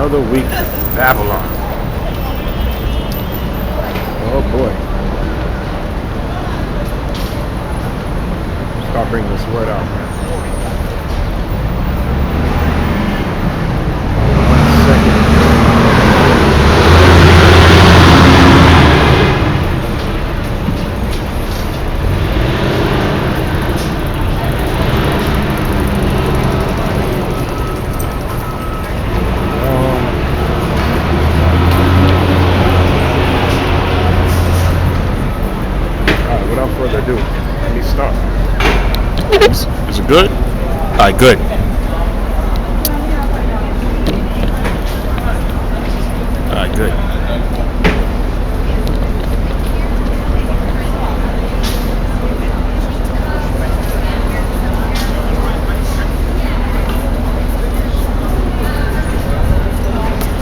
Another week, Babylon. Oh boy. Start bringing this word out, man. 1 second. Without further ado, let me start. Is it good? All right, good. All right, good.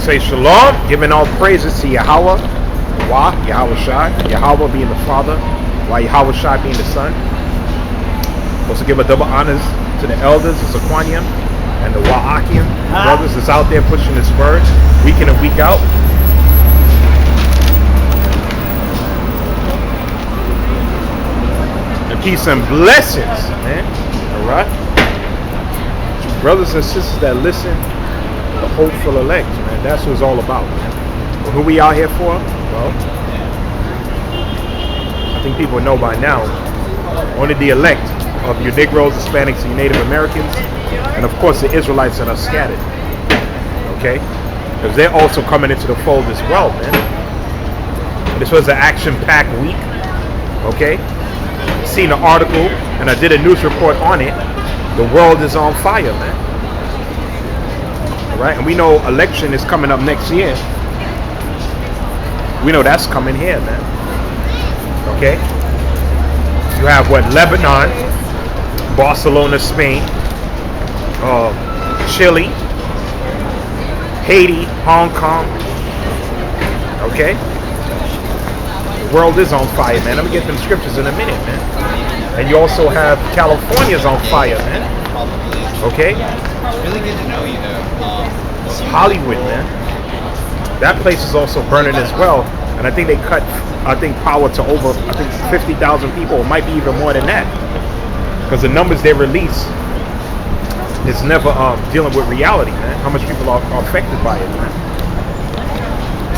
Say shalom, giving all praises to Yahawah, Yahawashi, Yahawah being the Father, Yahawashi being the Son. Also give a double honors to the elders, the Zaquanium and the Wa'akim brothers that's out there pushing this word week in and week out. And peace and blessings, man. Alright? Brothers and sisters that listen, the hopeful elect, man. That's what it's all about, man. Well, who we out here for? Well, I think people know by now, only the elect of your Negroes, Hispanics, and Native Americans, and of course the Israelites that are scattered. Okay? Because they're also coming into the fold as well, man. This was an action-packed week. Okay? Seen an article, and I did a news report on it. The world is on fire, man. Alright? And we know election is coming up next year. We know that's coming here, man. Okay, you have what? Lebanon, Barcelona, Spain, Chile, Haiti, Hong Kong. Okay, the world is on fire, man. I'm gonna get them scriptures in a minute, man. And you also have California's on fire, man. Okay, Really good to know you, though. Hollywood, man. That place is also burning as well. And I think they cut, power to over, 50,000 people. It might be even more than that. Because the numbers they release is never dealing with reality, man. How much people are affected by it, man.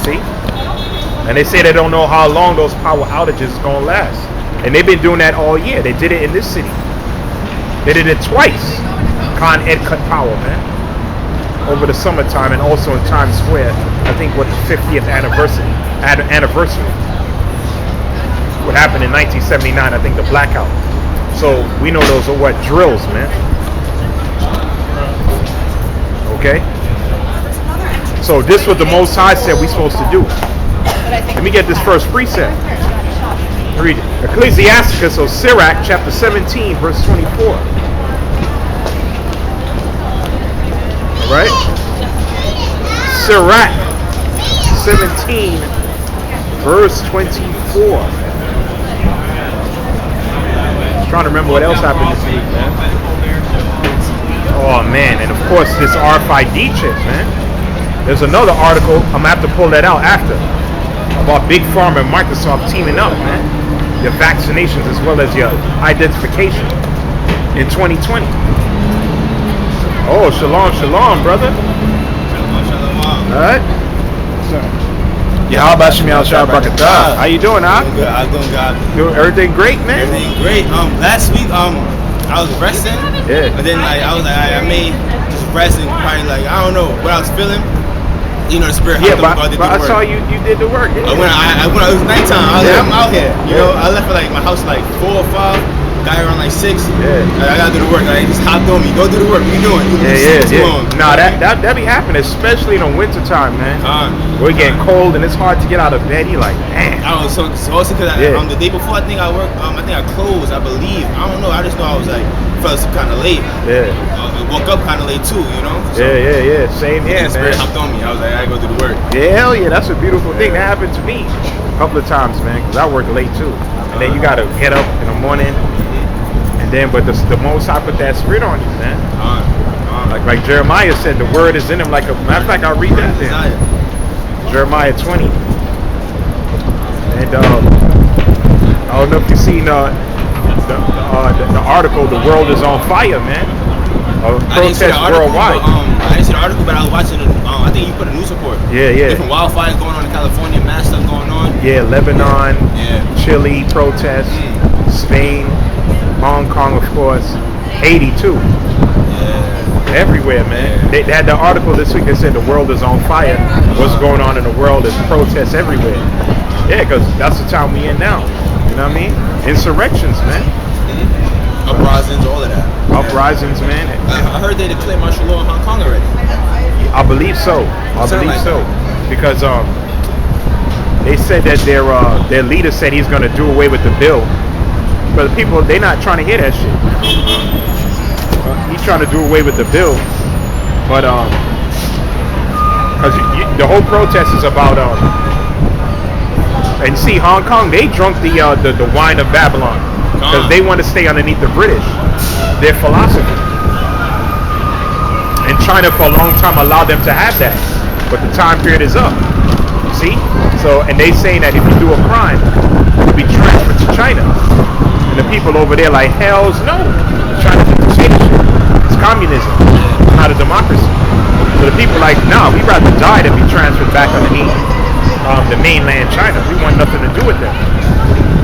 See? And they say they don't know how long those power outages is going to last. And they've been doing that all year. They did it in this city. They did it twice. Con Ed cut power, man. Over the summertime and also in Times Square. I think what the 50th anniversary. What happened in 1979, I think the blackout. So we know those are what? Drills, man. Okay? So this what the Most High said we're supposed to do. Let me get this first precept. Read it. Ecclesiasticus, or Sirach, chapter 17, verse 24. Alright? Sirach 17, verse 24. Trying to remember what else happened this week, man. Oh man, and of course this RFID chip, man. There's another article, I'm gonna have to pull that out after, about Big Pharma and Microsoft teaming up, man. Your vaccinations as well as your identification in 2020. Oh, shalom, shalom, brother. Alright. Yahawashi, how you doing, huh? Good. I was doing good. Everything great, man? Everything great. Last week, I was resting. Yeah. But then, I was like, I made just resting, probably like, I don't know what I was feeling. You know, the spirit. Yeah, but I saw you did the work. Yeah. When it was nighttime, I was like, I'm out here. You know, I left for like my house like 4 or 5. Got here around like 6. Yeah. I gotta do the work. Like, just hopped on me. Go do the work. What you doing? Yeah. Nah, that be happening, especially in the winter time, man. We're getting cold and it's hard to get out of bed. You're like, man. I don't know. So also because the day before, I think I worked. I think I closed. I believe. I don't know. I just know I was like fell asleep kind of late. Yeah. Woke up kind of late too. You know. So, yeah. Same here, man. Spirit hopped on me. I was like, I gotta go do the work. Yeah, hell yeah. That's a beautiful thing. That happened to me a couple of times, man. Because I work late too, and then you gotta get up in the morning. But the Most High put that spirit on you, man. Like Jeremiah said, the word is in him like a matter of fact. I'll read that there. Jeremiah 20. And I don't know if you've seen the article, "The World is on Fire," man. Protests worldwide. I didn't see the article, but I was watching it. I think you put a news report. Yeah. Different wildfires going on in California, mass stuff going on. Yeah, Lebanon, Chile protests, Spain, Hong Kong, of course, Haiti too. Everywhere, man. They had the article this week that said the world is on fire. What's going on in the world is protests everywhere. Yeah, because that's the time we in now. You know what I mean? Insurrections, man. Uprisings, all of that. Uprisings, man. I heard they declared martial law in Hong Kong already. I believe so. Because they said that their leader said he's going to do away with the bill. But the people, they're not trying to hear that shit. He's trying to do away with the bill. But because the whole protest is about and see, Hong Kong, they drunk the wine of Babylon because they want to stay underneath the British, their philosophy. And China for a long time allowed them to have that, but the time period is up. See? So, and they saying that if you do a crime, you'll be transferred to China. And the people over there like, hells no. They're trying to do dictatorship. It's communism, not a democracy. So the people like, nah, we'd rather die than be transferred back underneath the mainland China. We want nothing to do with them.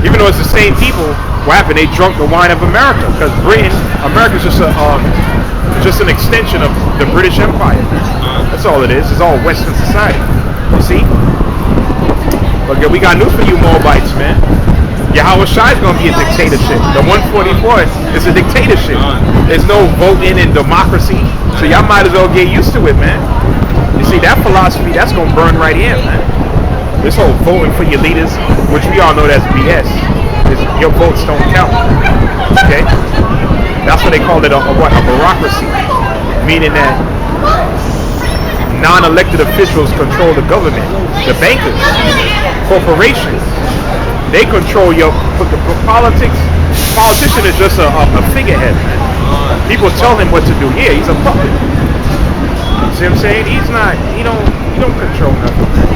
Even though it's the same people, what happened? They drunk the wine of America, because America's just an extension of the British Empire. That's all it is. It's all Western society. You see? But we got news for you Moabites, man. Yahawashi is going to be a dictatorship. The 144 is a dictatorship. There's no voting and democracy. So y'all might as well get used to it, man. You see, that philosophy, that's going to burn right in, man. This whole voting for your leaders, which we all know that's BS. Your votes don't count. Okay? That's what they call it, a bureaucracy. Meaning that non-elected officials control the government. The bankers, corporations, they control your politics. Politician is just a figurehead, man. People tell him what to do. Yeah, he's a puppet. See what I'm saying? He don't control nothing, man.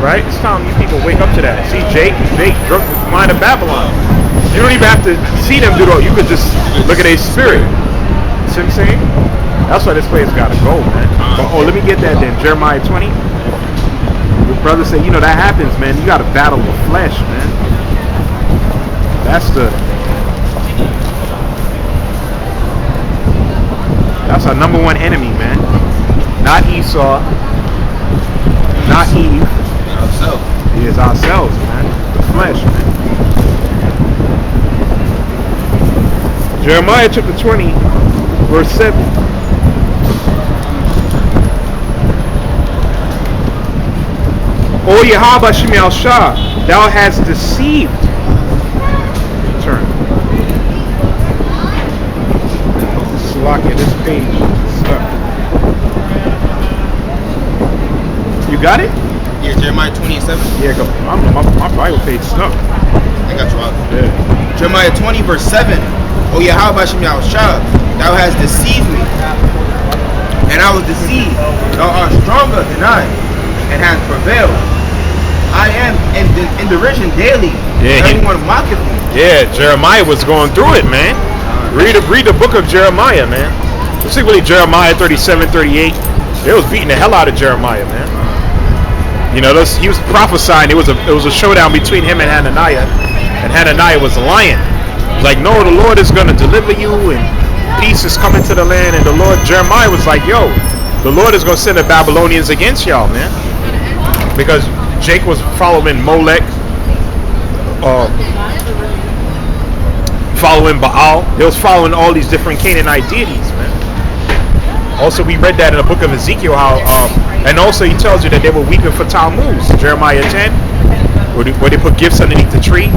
Right? It's time you people wake up to that. See, Jake drunk with the wine of Babylon. You don't even have to see them do that. You could just look at their spirit. See what I'm saying? That's why this place gotta go, man. But, let me get that then. Jeremiah 20. Your brother said, that happens, man. You gotta battle the flesh, man. That's our number one enemy, man. Not Esau. Not Eve. Ourselves. It is ourselves, man. The flesh, man. Jeremiah chapter 20, verse 7. O Yahawashi, thou hast deceived. Turn. Slacking this page. You got it? Yeah, Jeremiah 27. Yeah, my Bible page stuck. I got you out. Yeah. Jeremiah 20, verse 7. O Yahawashi, thou hast deceived me, and I was deceived. Thou art stronger than I, and hast prevailed. I am in derision daily. Yeah, everyone mocketh me. Yeah, Jeremiah was going through it, man. Read the book of Jeremiah, man. Particularly Jeremiah 37, 38. They was beating the hell out of Jeremiah, man. He was prophesying. It was a showdown between him and Hananiah, and Hananiah was lying. Like, no, the Lord is going to deliver you, and peace is coming to the land. And Jeremiah was like, yo, the Lord is going to send the Babylonians against y'all, man, because Jake was following Molech, following Baal. They was following all these different Canaanite deities, man. Also, we read that in the book of Ezekiel, how, and also he tells you that they were weeping for Tammuz, Jeremiah 10, where they put gifts underneath the tree.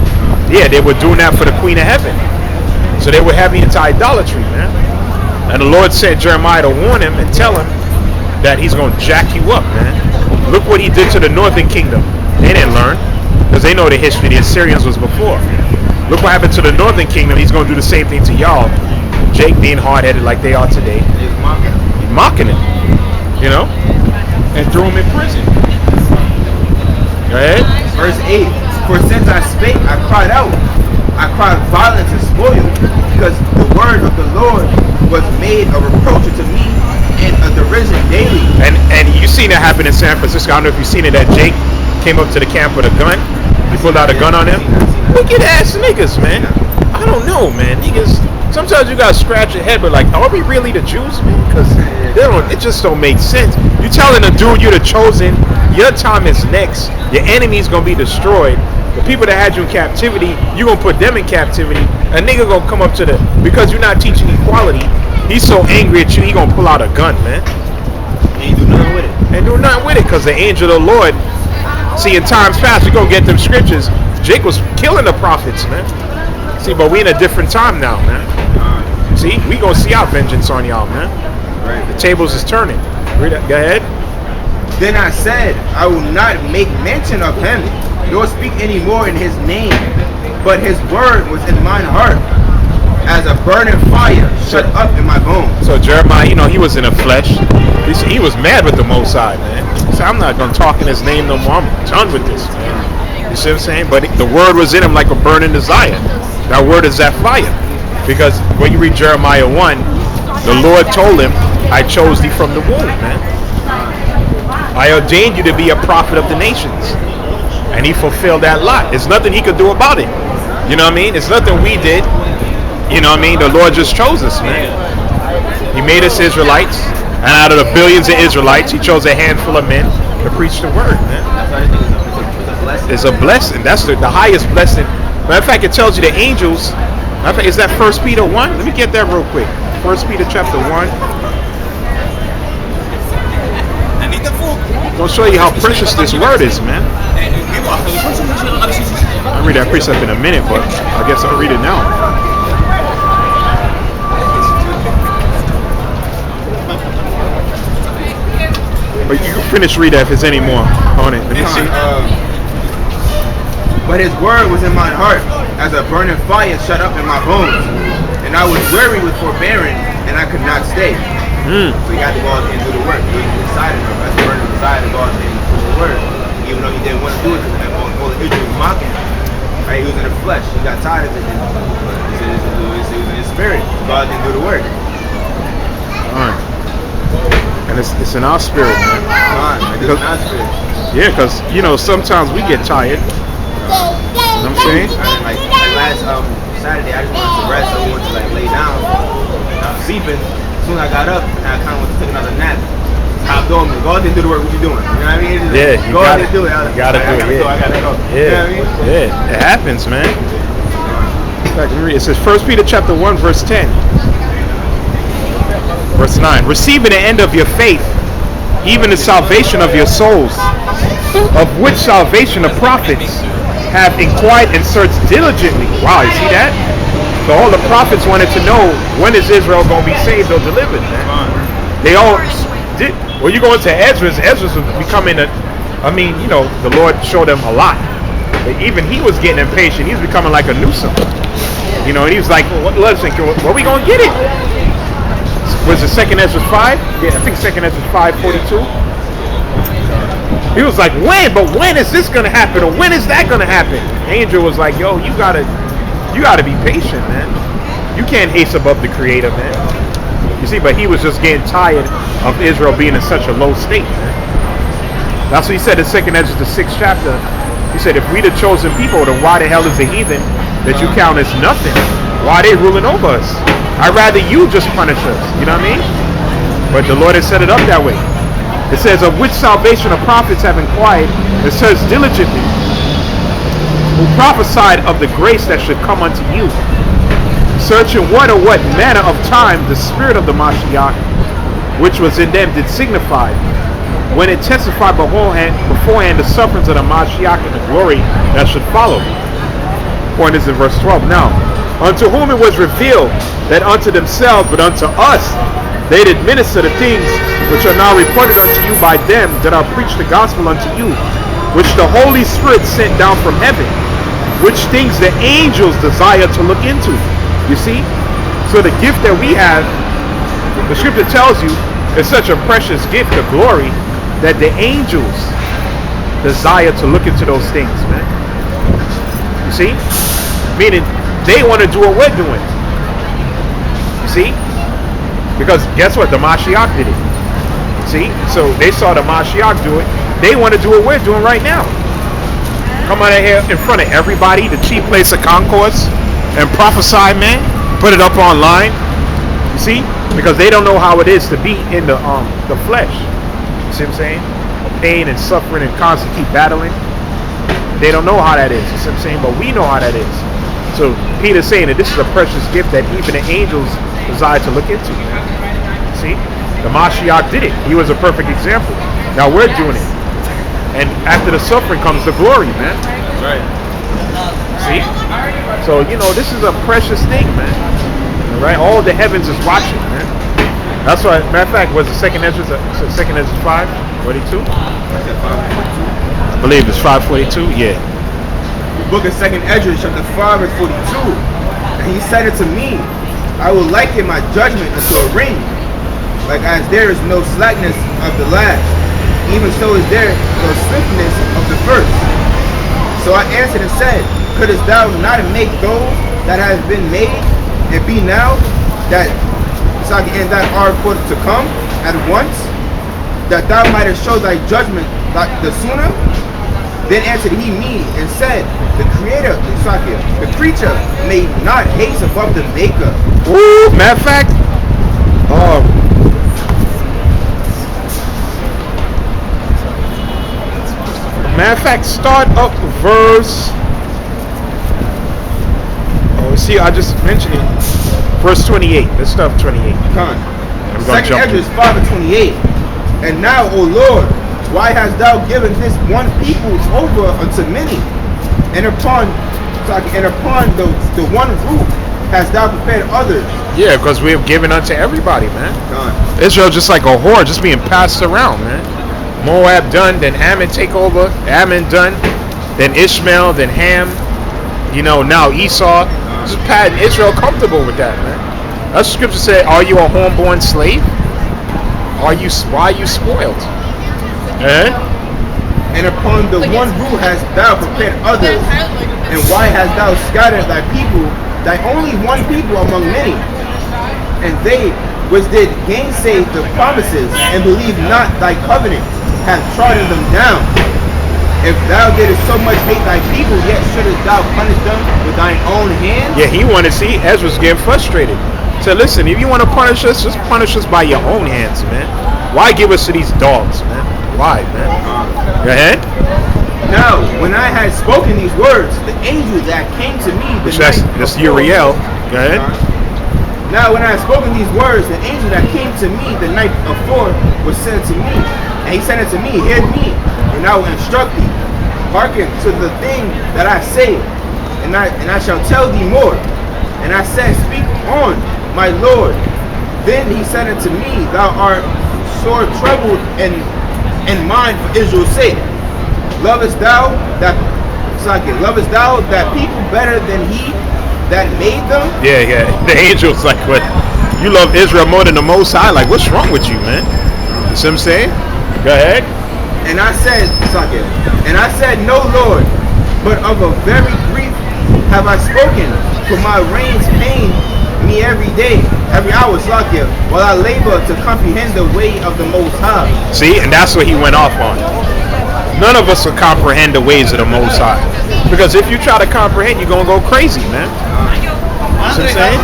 Yeah, they were doing that for the Queen of Heaven. So they were heavy into idolatry, man. And the Lord sent Jeremiah to warn him and tell him that he's going to jack you up, man. Look what he did to the northern kingdom. They didn't learn, because they know the history. The Assyrians was before. Look what happened to the northern kingdom. He's going to do the same thing to y'all. Jake being hard-headed like they are today. He's mocking him. He's mocking him, you know, and threw him in prison. Go ahead. Verse 8. For since I spake, I cried out. I cried violence and spoil, because the word of the Lord was made a reproach to me and a derision daily. And you seen that happen in San Francisco. I don't know if you've seen it. That Jake came up to the camp with a gun. He pulled out a gun on him. Wicked ass niggas, man. I don't know, man. Niggas. Sometimes you gotta scratch your head, but like, are we really the Jews, man? Because it just don't make sense. You telling a dude you're the chosen, your time is next. Your enemy's gonna be destroyed. The people that had you in captivity, you gonna put them in captivity. A nigga gonna come up to because you're not teaching equality. He's so angry at you, he gonna pull out a gun, man. Ain't do nothing with it. And do nothing with it, because the angel of the Lord. See, in times past, we gonna get them scriptures. Jake was killing the prophets, man. See, but we in a different time now, man. See, we gonna see our vengeance on y'all, man. Right. The tables is turning. Read that. Go ahead. Then I said, I will not make mention of him, nor speak any more in his name. But his word was in mine heart, as a burning fire shut up in my bones. So Jeremiah, you know, he was in the flesh. He was mad with the Most High, man. He said, I'm not gonna talk in his name no more. I'm done with this, man. You see what I'm saying? But the word was in him like a burning desire. That word is that fire. Because when you read Jeremiah 1, the Lord told him, I chose thee from the womb, man. I ordained you to be a prophet of the nations. And he fulfilled that lot. There's nothing he could do about it. You know what I mean? It's nothing we did. You know what I mean? The Lord just chose us, man. He made us Israelites. And out of the billions of Israelites, he chose a handful of men to preach the word, man. It's a blessing. That's the highest blessing. Matter of fact, it tells you the angels. Matter of fact, is that 1 Peter 1? Let me get that real quick. 1 Peter chapter 1. I'll show you how precious this word is, man. I'll read that precept in a minute, but I guess I'll read it now. But you can finish read that if there's any more on it. Let me see. But his word was in my heart, as a burning fire shut up in my bones. And I was weary with forbearing, and I could not stay. So he had to go out and do the work. He was decided, that's the burning desire to go out and do the work. Even though he didn't want to do it, because all the Israel was mocking. Right? He was in the flesh. He got tired of it. He was in his spirit. Go out and do the work. All right. And it's in our spirit, man. It's in our spirit. Yeah, because, you know, sometimes we get tired. You know what I'm saying? Like last Saturday, I just wanted to rest. I wanted to like lay down. I was sleeping. As soon as I got up, I kind of wanted to take another nap. Hopped on me. Go out and do the work. What you doing? You know what I mean? Yeah, you go out and do it. You gotta do it. I gotta go. Yeah, You know what I mean? yeah, it happens, man. In fact, it says 1 Peter chapter 1, verse 10. Verse 9. Receiving the end of your faith, even the salvation of your souls, of which salvation the prophets have inquired and searched diligently. Wow, you see that? So all the prophets wanted to know, when is Israel going to be saved or delivered, man? They all did. Well, you go into Ezra's was becoming you know, the Lord showed him a lot. But even he was getting impatient. He was becoming like a nuisance. You know, and he was like, well, listen, where we going to get it? Was it 2nd Ezra 5? Yeah, I think 2nd Ezra 5:42. He was like, when? But when is this going to happen? Or when is that going to happen? Angel was like, yo, you gotta be patient, man. You can't haste above the Creator, man. You see, but he was just getting tired of Israel being in such a low state, man. That's what he said in 2nd Ezra, the 6th chapter. He said, if we the chosen people, then why the hell is the heathen that you count as nothing? Why are they ruling over us? I'd rather you just punish us. You know what I mean? But the Lord has set it up that way. It says, of which salvation the prophets have inquired and searched diligently, who prophesied of the grace that should come unto you, searching what or what manner of time the spirit of the Mashiach, which was in them, did signify, when it testified beforehand the sufferings of the Mashiach and the glory that should follow. Point is in verse 12. Now, unto whom it was revealed that unto themselves, but unto us, they did minister the things which are now reported unto you by them that are preached the gospel unto you, which the Holy Spirit sent down from heaven, which things the angels desire to look into. You see? So the gift that we have, the scripture tells you, is such a precious gift of glory that the angels desire to look into those things, man. You see? Meaning they want to do what we're doing. You see? Because guess what? The Mashiach did it. See? So they saw the Mashiach do it. They want to do what we're doing right now. Come out of here in front of everybody, the chief place of concourse, and prophesy, man. Put it up online. You see? Because they don't know how it is to be in the flesh. You see what I'm saying? Pain and suffering and constantly battling. They don't know how that is. You see what I'm saying? But we know how that is. So Peter's saying that this is a precious gift that even the angels desire to look into. See? The Mashiach did it. He was a perfect example. Now we're doing it. And after the suffering comes the glory, man. Right. See? So, you know, this is a precious thing, man. All right? All the heavens is watching, man. That's why, matter of fact, was the second Ezra 5:42? I believe it's 5:42. Yeah. The book of 2nd Ezra, chapter 5, verse 42. And he said it to me, I will liken my judgment unto a ring, like as there is no slackness of the last, even so is there no swiftness of the first. So I answered and said, couldst thou not make those that have been made and be now that and that are to come at once, that thou mightest show thy judgment like the sooner? Then answered he me and said, the creator, the creature may not haste above the maker. Woo, matter of fact, start up verse. Oh, see, I just mentioned it. Verse 28. Let's start with 28. Second Ezra 5:28. And now, O Lord, why hast thou given this one people over unto many? And upon the one roof hast thou prepared others. Yeah, because we have given unto everybody, man. Israel just like a whore, just being passed around, man. Moab done, then Ammon take over. Ammon done, then Ishmael, then Ham. You know, now Esau. Just patting Israel comfortable with that, man. That's the scripture said, are you a homeborn slave? Why are you spoiled? Eh? And upon the one rule hast thou prepared others, and why hast thou scattered thy people, thy only one people among many? And they which did gainsay the promises, and believe not thy covenant, have trodden them down. If thou didst so much hate thy people, yet shouldest thou punish them with thine own hand? Yeah, he wanted to see Ezra's getting frustrated. So listen, if you want to punish us, just punish us by your own hands, man. Why give us to these dogs, man? Why, man? Go ahead. Now, when I had spoken these words, the angel that came to me that's Uriel. Go ahead. Now, when I had spoken these words, the angel that came to me the night before was sent to me. And he said unto me, hear me, and I will instruct thee. Hearken to the thing that I say, and I shall tell thee more. And I said, speak on, my Lord. Then he said unto me, thou art sore troubled in mind for Israel's sake. Lovest thou that people better than he that made them? Yeah. The angel's like, what? You love Israel more than the Most High? Like, what's wrong with you, man? You see what I'm saying? Go ahead. And I said, no, Lord, but of a very grief have I spoken, for my reins pain me every day, every hour, while I labor to comprehend the way of the Most High. See, and that's what he went off on. None of us will comprehend the ways of the Most High. Because if you try to comprehend, you're going to go crazy, man. You know what I'm saying?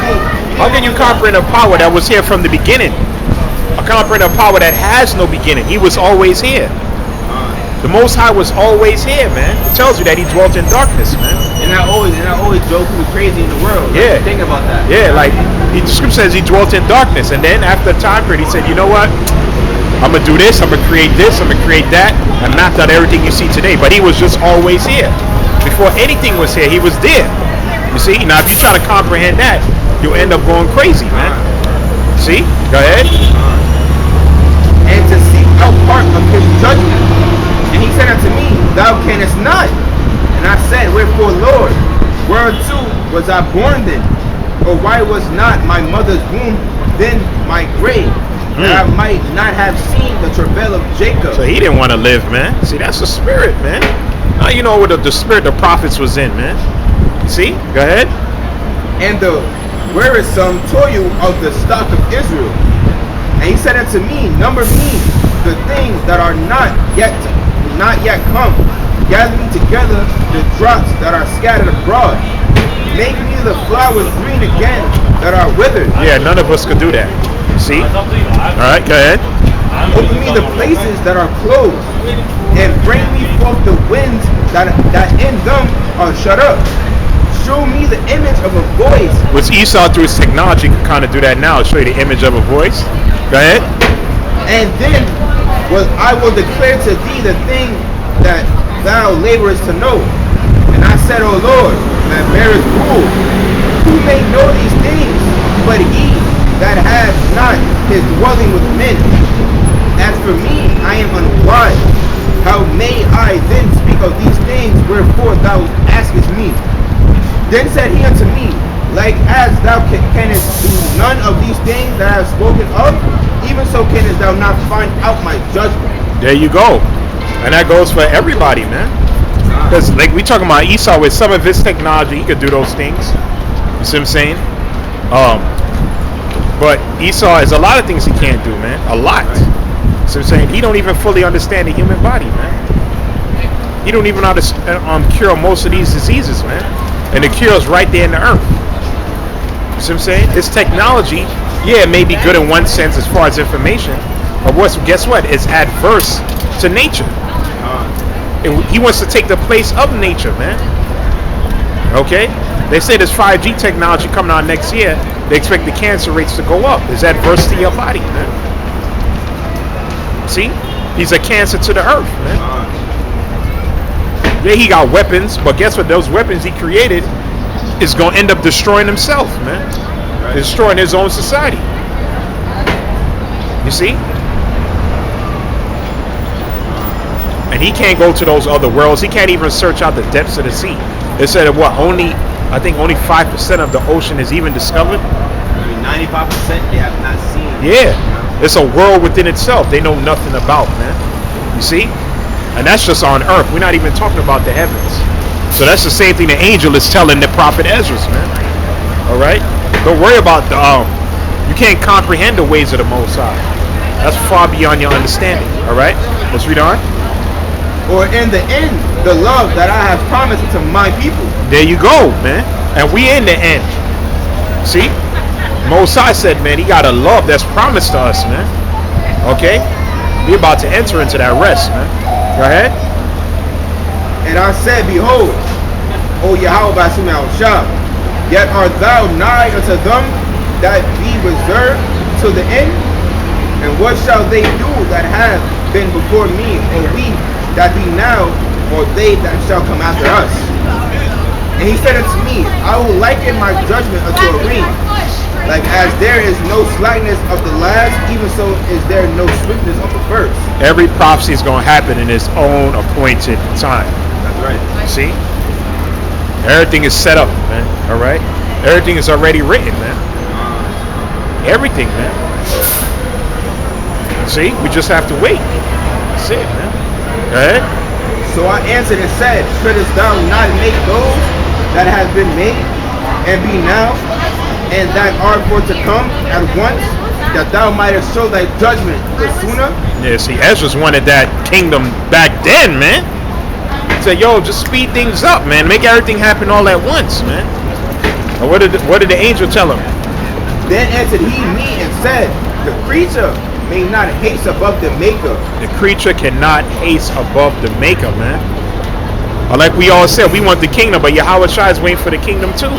How can you comprehend a power that was here from the beginning? Comprehend a power that has no beginning. He was always here. The Most High was always here, man. It tells you that he dwelt in darkness, man. And I always drove people crazy in the world. Yeah. Think about that. Yeah, like the scripture says he dwelt in darkness, and then after a time period, he said, you know what? I'm gonna do this. I'm gonna create this. I'm gonna create that. And mapped out everything you see today. But he was just always here. Before anything was here, he was there. You see? Now, if you try to comprehend that, you'll end up going crazy, man. See? Go ahead. And to seek out part of his judgment. And he said unto me, thou canst not. And I said, wherefore, Lord, whereto was I born then? or why was not my mother's womb then my grave, that I might not have seen the travail of Jacob? So he didn't want to live, man. See, that's the spirit, man. Now you know what the spirit the prophets was in, man. See? Go ahead. And the wearisome toil of the stock of Israel. And he said unto me, number me the things that are not yet come. Gather me together the drops that are scattered abroad. Make me the flowers green again that are withered. Yeah, none of us could do that. See? All right, go ahead. Open me the places that are closed, and bring me forth the winds that in them are shut up. Show me the image of a voice. With Esau through his technology can kind of do that now. Show you the image of a voice. Go ahead. And then I will declare to thee the thing that thou laborest to know. And I said, O Lord, that bearest rule, who may know these things but he that has not his dwelling with men? As for me, I am unwise. How may I then speak of these things wherefore thou askest me? Then said he unto me, like as thou canst do none of these things that I have spoken of, even so canst thou not find out my judgment. There you go. And that goes for everybody, man. Because like we talking about Esau with some of his technology, he could do those things. You see what I'm saying? But Esau is a lot of things he can't do, man. A lot. So I'm saying he don't even fully understand the human body, man. He don't even know how to cure most of these diseases, man. And the cure is right there in the earth. You see what I'm saying? This technology, yeah, it may be good in one sense as far as information, but guess what? It's adverse to nature. And he wants to take the place of nature, man. Okay? They say there's 5G technology coming out next year. They expect the cancer rates to go up. Is adverse to your body, man. See? He's a cancer to the earth, man. Yeah, he got weapons, but guess what? Those weapons he created is going to end up destroying himself, man. Destroying his own society. You see? And he can't go to those other worlds. He can't even search out the depths of the sea. They said that I think only 5% of the ocean is even discovered. I mean, 95% they have not seen. Yeah. It's a world within itself they know nothing about, man. You see? And that's just on earth. We're not even talking about the heavens. So that's the same thing the angel is telling the prophet Ezra, man. All right? Don't worry about you can't comprehend the ways of the Most High. That's far beyond your understanding. All right? Let's read on. Or in the end, the love that I have promised to my people. There you go, man. And we in the end. See? Most High said, man, he got a love that's promised to us, man. Okay? We're about to enter into that rest, man. Go ahead. And I said, behold, O Yahawah, yet art thou nigh unto them that be reserved to the end? And what shall they do that have been before me, or we that be now, or they that shall come after us? And he said unto me, I will liken my judgment unto a ring. Like as there is no slackness of the last, even so is there no swiftness of the first. Every prophecy is going to happen in its own appointed time. That's right. See? Everything is set up, man. All right? Everything is already written, man. Everything, man. See? We just have to wait. That's it, man. Go ahead. So I answered and said, shouldest thou not make those that have been made, and be now, and that are for to come at once, that thou mightest show thy judgment the sooner? Yeah, see, Ezra's wanted that kingdom back then, man. He said, yo, just speed things up, man. Make everything happen all at once, man. And what did the angel tell him? Then answered he me and said, the creature may not haste above the maker. The creature cannot haste above the maker, man. Or like we all said, we want the kingdom, but Yahawashi is waiting for the kingdom too.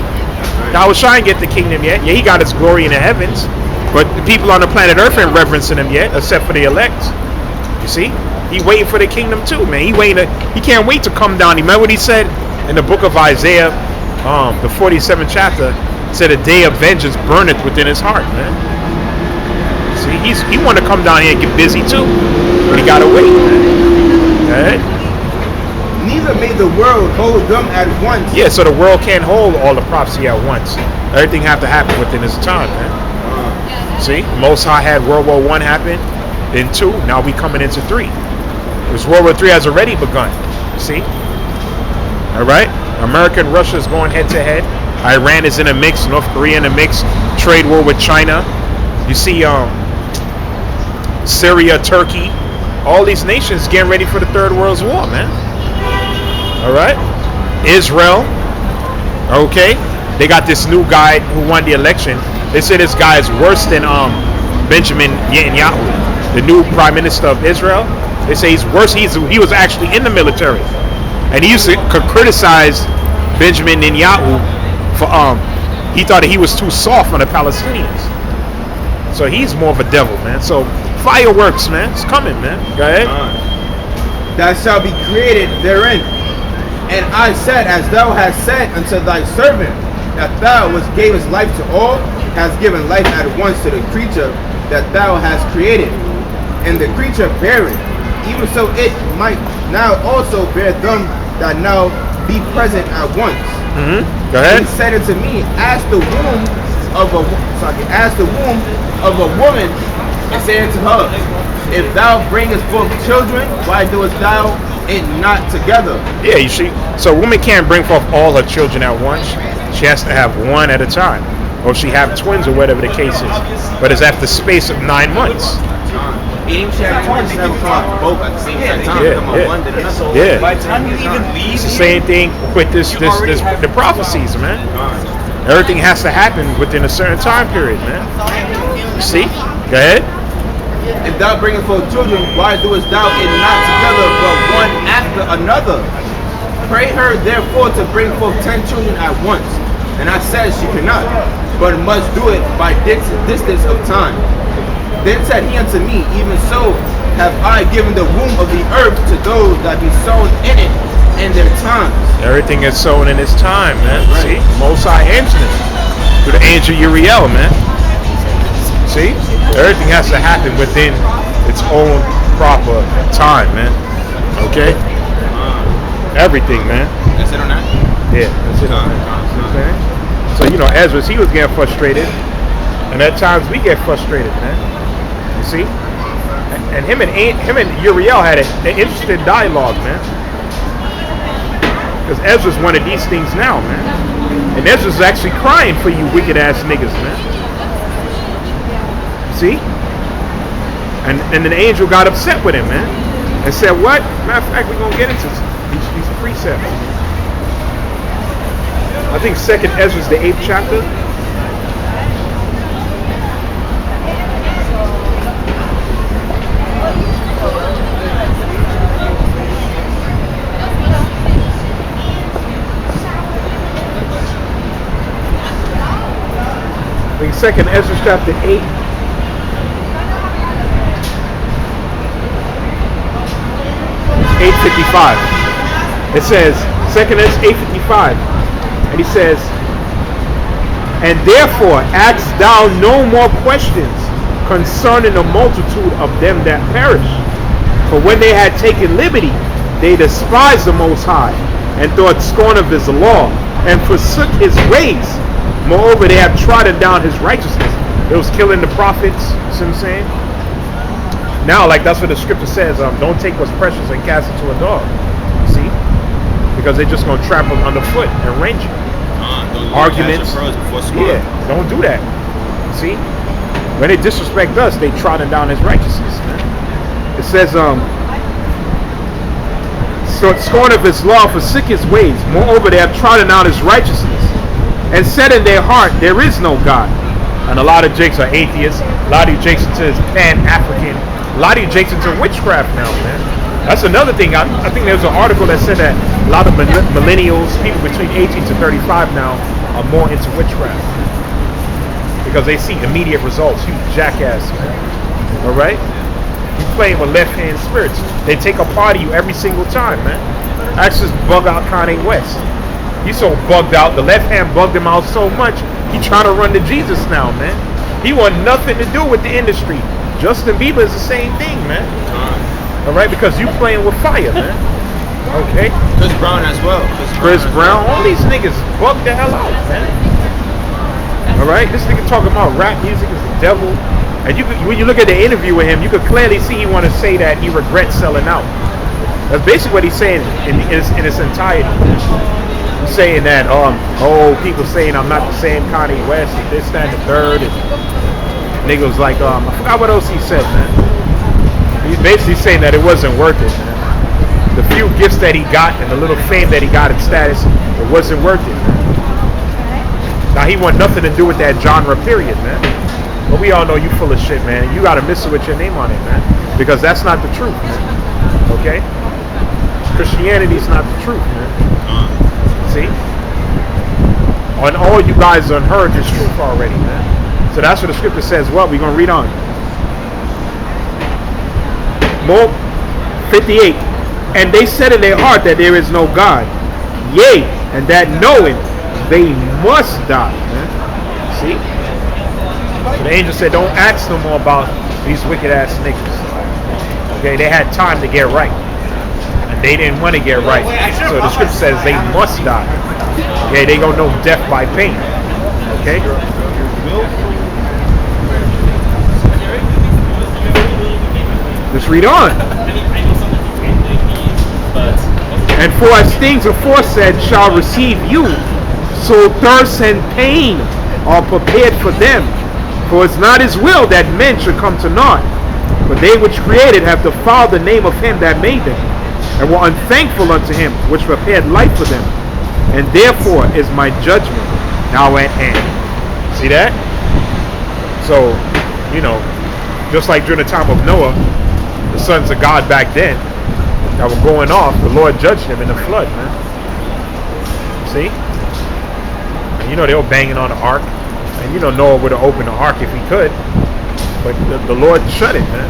Yahawashi ain't get the kingdom yet. Yeah, he got his glory in the heavens, but the people on the planet Earth ain't reverencing him yet, except for the elect. You see? He waiting for the kingdom too, man. He can't wait to come down. You remember what he said in the book of Isaiah, the 47th chapter, said a day of vengeance burneth within his heart, man. See, he want to come down here and get busy too, but he gotta wait, man. Go ahead. neither may the world hold them at once. Yeah, so the world can't hold all the prophecy at once. Everything have to happen within its time, man. See, Most High had World War I happen, then 2, now we coming into 3. Because World War 3 has already begun. See? All right? America and Russia is going head to head. Iran is in a mix. North Korea in a mix. Trade war with China. You see Syria, Turkey. All these nations getting ready for the Third World War, man. All right? Israel. Okay? They got this new guy who won the election. They say this guy is worse than Benjamin Netanyahu, the new prime minister of Israel. They say he's worse. He was actually in the military. And he used to criticize Benjamin Netanyahu for he thought that he was too soft on the Palestinians. So he's more of a devil, man. So fireworks, man. It's coming, man. Go ahead. That shall be created therein. And I said, as thou hast said unto thy servant, that thou gavest life to all, hast given life at once to the creature that thou hast created. And the creature beareth, even so it might now also bear them that now be present at once. Go ahead. He said unto me, ask the womb of a woman, and say unto her, if thou bringest forth children, why doest thou it not together? Yeah, you see. So a woman can't bring forth all her children at once. She has to have one at a time. Or she have twins or whatever the case is. But it's after the space of 9 months. Even if she had twins, she never caught both at the same time. Yeah. By the time you even leave, It's the same thing with the prophecies, man. Everything has to happen within a certain time period, man. You see? Go ahead. If thou bringest forth children, why doest thou it not together, but one after another? Pray her therefore to bring forth 10 children at once. And I said she cannot, but must do it by distance of time. Then said he unto me, even so have I given the womb of the earth to those that be sown in it in their times. Everything is sown in its time, man. Right. See? Most High answering it through the angel Uriel, man. See? Everything has to happen within its own proper time, man. Okay? Everything, man. That's it on that? Yeah, that's it. Okay? So, Ezra, he was getting frustrated. And at times we get frustrated, man. You see? And him and Uriel had an interesting dialogue, man. Because Ezra's one of these things now, man. And Ezra's actually crying for you wicked ass niggas, man. See? And then the angel got upset with him, man. And said, what? Matter of fact, we're going to get into these precepts. I think 2nd Ezra's the 8th chapter. I think 2nd Ezra chapter 8. It says, 2nd Ezra 8:55, and he says, and therefore ask thou no more questions concerning the multitude of them that perish. For when they had taken liberty, they despised the Most High, and thought scorn of his law, and forsook his ways. Moreover, they have trodden down his righteousness. It was killing the prophets, see what I'm saying? Now, like that's what the scripture says, don't take what's precious and cast it to a dog. See? Because they're just going to trample underfoot and rend you. Arguments. Yeah, don't do that. See? When they disrespect us, they trodden down his righteousness, man. It says, so scorn of his law, forsook his ways. Moreover, they have trodden down his righteousness, and said in their heart, there is no God. And a lot of jakes are atheists. A lot of you jakes into Pan-African. A lot of you jakes into witchcraft now, man. That's another thing. I think there's an article that said that a lot of millennials, people between 18 to 35 now, are more into witchcraft because they see immediate results. You jackass, man. All right? You playing with left-hand spirits. They take a part of you every single time, man. Ask this bug out Kanye West. He's so bugged out. The left hand bugged him out so much. He trying to run to Jesus now, man. He want nothing to do with the industry. Justin Bieber is the same thing, man. All right, because you playing with fire, man. Okay. Chris Brown as well. Chris Brown. All these niggas bug the hell out, man. All right. This nigga talking about rap music is the devil. And when you look at the interview with him, you could clearly see he want to say that he regrets selling out. That's basically what he's saying in its entirety. He's saying that, people saying I'm not the same Kanye West, and this, that, and the third. And nigga was like, I forgot what else he said, man. He's basically saying that it wasn't worth it, man. The few gifts that he got and the little fame that he got and status, it wasn't worth it, man. Now, he want nothing to do with that genre, period, man. But we all know you full of shit, man. You got to miss it with your name on it, man. Because that's not the truth, man. Okay? Christianity's not the truth, man. See? And all you guys unheard is truth already, man. So that's what the scripture says. Well, we're going to read on. More 58. And they said in their heart that there is no God. Yea, and that knowing they must die, man. See? So the angel said, don't ask no more about these wicked ass niggas. Okay, they had time to get right. And they didn't want to get right. So the scripture says they must die. Okay, they gonna know death by pain. Okay? Let's read on. And for as things aforesaid shall receive you, so thirst and pain are prepared for them. For it's not his will that men should come to naught, but they which created have defiled the name of him that made them, and were unthankful unto him which prepared life for them. And therefore is my judgment now at hand. See that? So, just like during the time of Noah, the sons of God back then that were going off, the Lord judged them in the flood, man. See? And they were banging on the ark. And Noah would have opened the ark if he could. But the Lord shut it, man.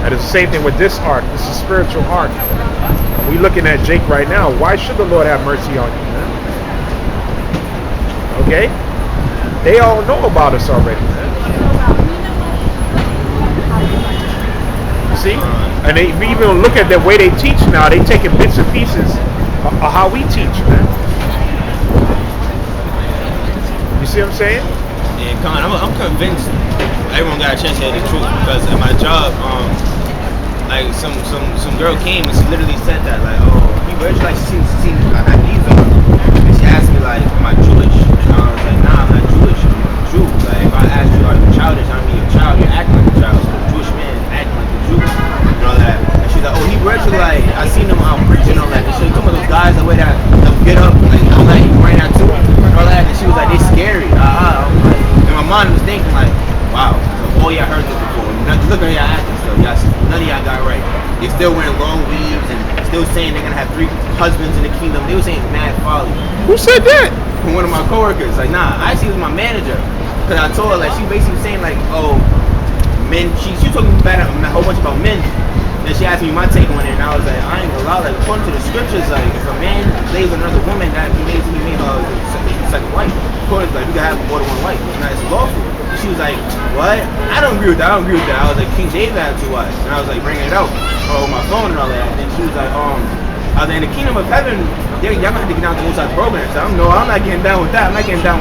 And it's the same thing with this ark. This is a spiritual ark. We looking at Jake right now. Why should the Lord have mercy on you, man? Okay? They all know about us already, man. See? And we even look at the way they teach now. They taking bits and pieces of how we teach, man. You see what I'm saying? Yeah, I'm convinced everyone got a chance to hear the truth, because at my job, like some girl came and she literally said that, like, oh, where'd you like see I had these on? And she asked me, like, am I Jewish? And I was like, nah, I'm not Jewish, I'm a Jew. Like, if I ask you, are you childish? I mean, you're a child, you're acting like a child. So a Jewish man is acting like a Jew, and all that. And she's like, oh, he works like, I seen him out preaching, all that. And she told me those guys the way that they'll get up, like, I'm like, right now too, and all that. And she was like, they scary. I'm like, and my mind was thinking, like, wow, oh yeah, I heard this before. Look at y'all acting stuff. None of y'all got right. They still wearing long weaves and still saying they're gonna have 3 husbands in the kingdom. They were saying mad folly. Who said that? From one of my coworkers. Like, nah, actually it was my manager. Cause I told her, like, she basically saying, like, oh, men. She talking about a whole bunch about men. And she asked me my take on it, and I was like, I ain't gonna lie. Like, according to the scriptures, like, if a man lays with another woman, that he made her second wife. Of course, like, you can have more than one wife. It's not, it's lawful. She was like, what? I don't agree with that. I was like, King David had 2 wives. And I was like, bringing it out on my phone and all that. And then she was like, in the kingdom of heaven, y'all gonna have to get down to those type of programs. So I'm not getting down with that. I'm not getting down.